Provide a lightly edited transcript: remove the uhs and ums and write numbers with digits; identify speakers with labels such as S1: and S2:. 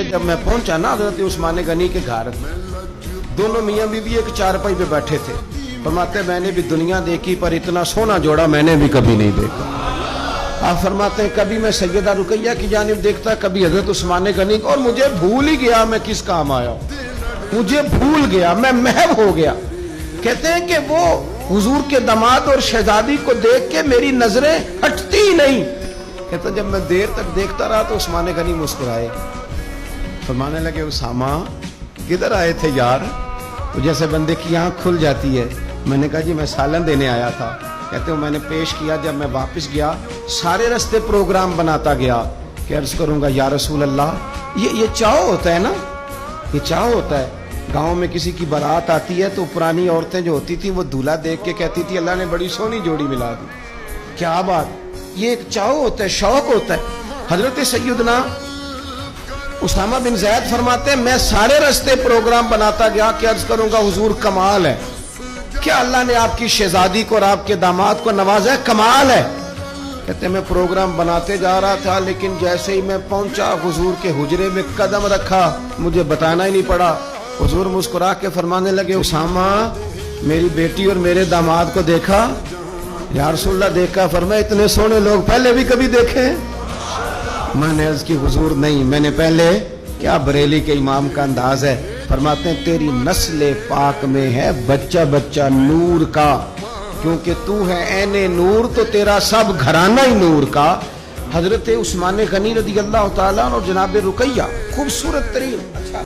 S1: کہ جب میں پہنچا نا حضرت عثمان غنی کے گھر، دونوں میاں بیوی ایک چارپائی پہ بیٹھے تھے. فرماتے میں نے بھی دنیا دیکھی پر اتنا سونا جوڑا میں نے بھی کبھی نہیں دیکھا. آپ فرماتے ہیں کبھی میں سیدہ رقیہ کی جانب دیکھتا، کبھی حضرت عثمان غنی کو، اور مجھے بھول ہی گیا میں کس کام آیا ہوں. مجھے بھول گیا، میں محو ہو گیا. کہتے ہیں کہ وہ حضور کے داماد اور شہزادی کو دیکھ کے میری نظریں ہٹتی ہی نہیں. کہتا جب میں دیر تک دیکھتا رہا تو عثمان غنی مسکرائے، فرمانے لگے اسامہ کدھر آئے تھے یار؟ تو جیسے بندے کی آنکھ کھل جاتی ہے. میں نے کہا جی میں سالن دینے آیا تھا. کہتے ہیں میں نے پیش کیا. جب میں واپس گیا سارے رستے پروگرام بناتا گیا کہ عرض کروں گا یا رسول اللہ، یہ چاؤ ہوتا ہے نا، یہ چاؤ ہوتا ہے. گاؤں میں کسی کی بارات آتی ہے تو پرانی عورتیں جو ہوتی تھیں وہ دولہا دیکھ کے کہتی تھی اللہ نے بڑی سونی جوڑی ملا دی. کیا بات، یہ ایک چاؤ ہوتا ہے، شوق ہوتا ہے. حضرت سیدنا اسامہ بن زید فرماتے ہیں میں سارے رستے پروگرام بناتا گیا کہ عرض کروں گا حضور کمال ہے، کیا اللہ نے آپ کی شہزادی کو اور آپ کے داماد کو نوازا ہے، کمال ہے. کہتے ہیں میں پروگرام بناتے جا رہا تھا لیکن جیسے ہی میں پہنچا حضور کے حجرے میں قدم رکھا مجھے بتانا ہی نہیں پڑا. حضور مسکرا کے فرمانے لگے اسامہ میری بیٹی اور میرے داماد کو دیکھا؟ یا رسول اللہ دیکھا. فرمایا اتنے سونے لوگ پہلے بھی کبھی دیکھے؟ میں نے عرض کی حضور نہیں، میں نے پہلے. کیا بریلی کے امام کا انداز ہے. فرماتے ہیں تیری نسل پاک میں ہے بچہ بچہ نور کا، کیونکہ تو ہے عین نور تو تیرا سب گھرانہ ہی نور کا. حضرت عثمان غنی رضی اللہ تعالیٰ اور جناب رقیہ خوبصورت ترین. اچھا